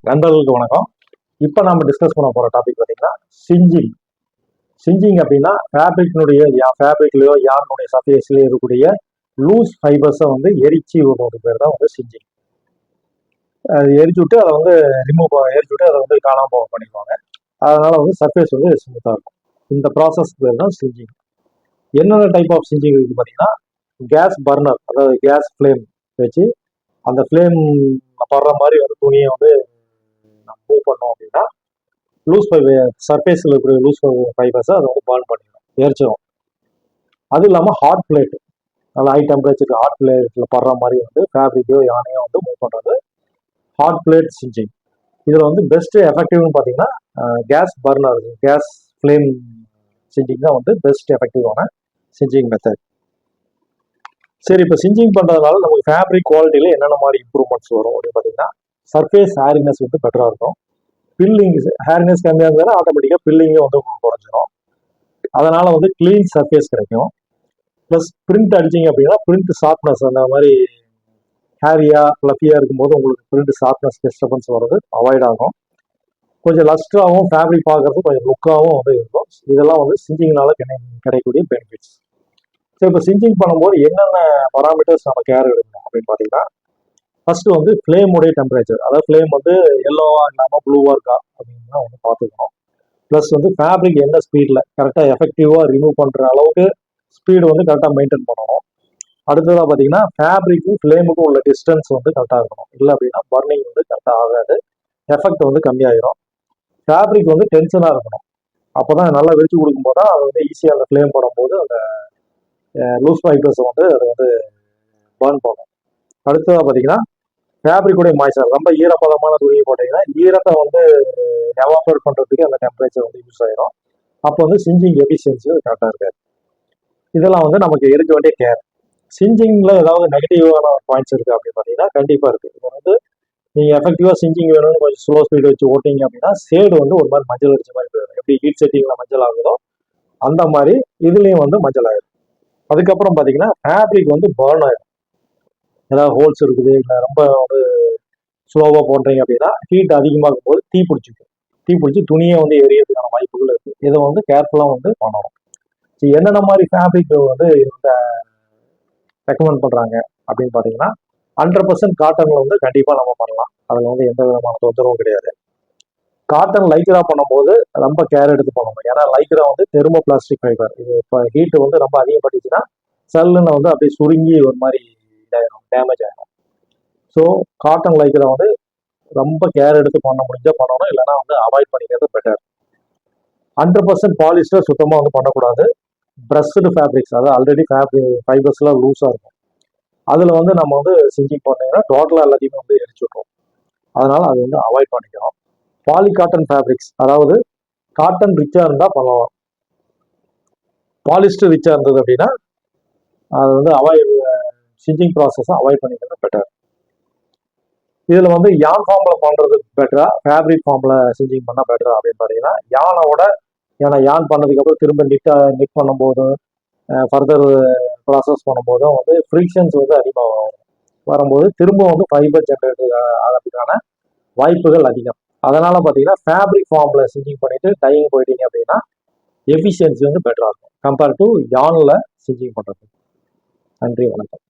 நண்பர்களுக்கு வணக்கம். இப்போ நம்ம டிஸ்கஸ் பண்ண போகிற டாபிக் பார்த்தீங்கன்னா சிஞ்சிங். சிஞ்சிங் அப்படின்னா ஃபேப்ரிக்லையோ யாருடைய சர்ஃபேஸ்லையோ இருக்கக்கூடிய லூஸ் ஃபைபர்ஸை வந்து எரிச்சு விடுறது பேர் தான் வந்து சிஞ்சிங். எரிச்சு விட்டு அதை வந்து எரிச்சு விட்டு அதை வந்து காணாமல் போக பண்ணிடுவாங்க. அதனால வந்து சர்ஃபேஸ் வந்து ஸ்மூத்தாக இருக்கும். இந்த ப்ராசஸ் பேர் தான் சிஞ்சிங். என்னென்ன டைப் ஆஃப் சிஞ்சிங் இருக்குது பார்த்தீங்கன்னா, கேஸ் பர்னர், அதாவது கேஸ் ஃப்ளேம் வச்சு அந்த ஃப்ளேம் படுற மாதிரி வந்து துணியை வந்து நம்ம மூவ் பண்ணோம் அப்படின்னா லூஸ் சர்ஃபேஸில் இருக்கிற லூஸ் ஃபைபர்ஸை அதை வந்து பர்ன் பண்ணிடும், எரிச்சிடும். அது இல்லாமல் ஹாட் பிளேட், நல்லா ஹை டெம்பரேச்சருக்கு ஹாட் பிளேட்டில் படுற மாதிரி வந்து ஃபேப்ரிக்கோ யானையோ வந்து மூவ் பண்ணுறது ஹாட் பிளேட் சிஞ்சிங். இதில் வந்து பெஸ்ட்டு எஃபெக்டிவ்னு பார்த்தீங்கன்னா கேஸ் பர்னர், கேஸ் ஃப்ளேம் சிஞ்சிங் தான் வந்து பெஸ்ட் எஃபெக்டிவான சிஞ்சிங் மெத்தட். சரி, இப்போ சிஞ்சிங் பண்ணுறதுனால நமக்கு ஃபேப்ரிக் குவாலிட்டியில் என்னென்ன மாதிரி இம்ப்ரூவ்மெண்ட்ஸ் வரும் அப்படின்னு பார்த்தீங்கன்னா, சர்ஃபேஸ் ஹேரினஸ் வந்து பெட்டராக இருக்கும். பில்லிங் ஹேரினஸ் கம்மியாக இருந்ததுன்னா ஆட்டோமேட்டிக்காக பில்லிங்கும் வந்து குறைஞ்சிரும். அதனால் வந்து க்ளீன் சர்ஃபேஸ் கிடைக்கும். ப்ளஸ் பிரிண்ட் அடிச்சிங்க அப்படின்னா பிரிண்ட் ஷார்ப்னஸ், அந்த மாதிரி ஹேரியாக ஃப்ளஃபியாக இருக்கும்போது உங்களுக்கு பிரிண்ட் ஷார்ப்னஸ் டிஸ்டர்பன்ஸ் வர்றது அவாய்ட் ஆகும். கொஞ்சம் லஸ்ட்ராகவும் ஃபேப்ரிக் பார்க்கறது கொஞ்சம் லுக்காகவும் வந்து இருக்கும். இதெல்லாம் வந்து சிஞ்சிங்னால கிடைக்கக்கூடிய பெனிஃபிட்ஸ். ஸோ இப்போ சிஞ்சிங் பண்ணும்போது என்னென்ன பராமீட்டர்ஸ் நம்ம கேர் எடுக்கணும் அப்படின்னு பார்த்தீங்கன்னா, ஃபர்ஸ்ட் வந்து ஃப்ளேமுடைய டெம்பரேச்சர், அதாவது ஃப்ளேம் வந்து எல்லோவா இல்லாமல் ப்ளூவாக இருக்கா அப்படின்னு வந்து பார்த்துக்கணும். ப்ளஸ் வந்து ஃபேப்ரிக் என்ன ஸ்பீடில் கரெக்டாக எஃபெக்டிவாக ரிமூவ் பண்ணுற அளவுக்கு ஸ்பீடு வந்து கரெக்டாக மெயின்டைன் பண்ணணும். அடுத்ததாக பார்த்தீங்கன்னா, ஃபேப்ரிக்கும் ஃப்ளேமுக்கும் உள்ள டிஸ்டன்ஸ் வந்து கரெக்டாக இருக்கணும். இல்லை அப்படின்னா பர்னிங் வந்து கரெக்டாக ஆகாது, எஃபெக்ட் வந்து கம்மியாயிரும். ஃபேப்ரிக் வந்து டென்ஷனாக இருக்கணும். அப்போ தான் நல்லா விரிச்சு கொடுக்கும்போது தான் அது வந்து ஈஸியாக அந்த ஃப்ளேம் போடும்போது அந்த லூஸ் ஃபைபர்ஸை வந்து அதை வந்து பர்ன் பண்ணும். அடுத்ததாக பார்த்தீங்கன்னா, ஃபேப்ரிக்குடைய மாய்ச்சர், ரொம்ப ஈரப்பதமான துணியை போட்டிங்கன்னா ஈரத்தை வந்து எவாபரேட் பண்ணுறதுக்கு அந்த டெம்பரேச்சர் வந்து யூஸ் ஆகிடும். அப்போ வந்து சிஞ்சிங் எஃபிஷியன்சி கரெக்டாக இருக்காது. இதெல்லாம் வந்து நமக்கு எடுக்க வேண்டிய கேர். சிஞ்சிங்கில் ஏதாவது நெகட்டிவான பாயிண்ட்ஸ் இருக்குது அப்படின்னு பார்த்தீங்கன்னா கண்டிப்பாக இருக்குது. இது வந்து நீங்கள் எஃபெக்டிவாக சிஞ்சிங் வேணும்னு கொஞ்சம் ஸ்லோ ஸ்பீடு வச்சு ஓட்டிங்க அப்படின்னா ஷேடு வந்து ஒரு மாதிரி மஞ்சள் அடிச்ச மாதிரி போயிடும். எப்படி ஹீட் செட்டிங்கில் மஞ்சள் ஆகுதோ அந்த மாதிரி இதுலேயும் வந்து மஞ்சள் ஆகிடும். அதுக்கப்புறம் பார்த்தீங்கன்னா ஃபேப்ரிக் வந்து பர்ன் ஆகிடும். ஏதாவது ஹோல்ஸ் இருக்குது, இல்லை ரொம்ப வந்து ஸ்லோவாக போடுறீங்க அப்படின்னா ஹீட் அதிகமாகும் போது தீ பிடிச்சி துணியை வந்து எரியறதுக்கான வாய்ப்புகள் இருக்குது. இதை வந்து கேர்ஃபுல்லாக வந்து பண்ணணும். என்னென்ன மாதிரி ஃபேப்ரிக் வந்து இந்த ரெக்கமெண்ட் பண்ணுறாங்க அப்படின்னு பார்த்தீங்கன்னா, 100% காட்டனில் வந்து கண்டிப்பாக நம்ம பண்ணலாம். அதில் வந்து எந்த விதமான தொந்தரவும் கிடையாது. காட்டன் லைக்ரா பண்ணும்போது ரொம்ப கேர் எடுத்து பண்ணணும். ஏன்னா லைக்ரா வந்து தெர்மோ பிளாஸ்டிக் ஃபைபர். இது இப்போ ஹீட்டு வந்து ரொம்ப அதிகப்பட்டுச்சுன்னா செல்லுன்னு வந்து அப்படியே சுருங்கி ஒரு மாதிரி இதாயிடும், டேமேஜ் ஆகிடும். ஸோ காட்டன் லைக்ரா வந்து ரொம்ப கேர் எடுத்து பண்ண முடிஞ்சா பண்ணணும், இல்லைன்னா வந்து அவாய்ட் பண்ணிக்கிறது பெட்டர். 100% பாலிஸ்டர் சுத்தமாக வந்து பண்ணக்கூடாது. ப்ரஷ்டு ஃபேப்ரிக்ஸ், அதாவது ஆல்ரெடி ஃபைபர்ஸ்லாம் லூஸாக இருக்கும், அதில் வந்து நம்ம வந்து சிஞ்சிங் பண்ணீங்கன்னா டோட்டலாக எல்லாத்தையுமே வந்து எரிச்சு விட்ருவோம். அதனால அது வந்து அவாய்ட் பண்ணிக்கணும். பாலி காட்டன் ஃபேப்ரிக்ஸ், அதாவது காட்டன் ரிச்சாக இருந்தால் பண்ணலாம். பாலிஸ்டர் ரிச்சாக இருந்தது அப்படின்னா அது வந்து சிஞ்சிங் ப்ராசஸை அவாய்ட் பண்ணிக்கிறது பெட்டர். இதில் வந்து யான் ஃபார்மில் பண்ணுறது பெட்டரா, ஃபேப்ரிக் ஃபார்மில் சிஞ்சிங் பண்ணால் பெட்டரா அப்படின்னு பார்த்தீங்கன்னா, ஏன்னா யான் பண்ணதுக்கப்புறம் திரும்ப நிட் பண்ணும்போதும் ஃபர்தர் ப்ராசஸ் பண்ணும்போதும் வந்து ஃப்ரிக்ஷன்ஸ் வந்து அதிகமாக வரும்போது திரும்ப வந்து ஃபைபர் ஜென்ரேட் ஆகிறதுக்கான வாய்ப்புகள் அதிகம். அதனால் பார்த்தீங்கன்னா ஃபேப்ரிக் ஃபார்மில் சிஞ்சிங் பண்ணிவிட்டு டையிங் போயிட்டீங்க அப்படின்னா எஃபிஷியன்சி வந்து பெட்டராக இருக்கும் கம்பேர் டு யானில் சிஞ்சிங் பண்ணுறது. நன்றி, வணக்கம்.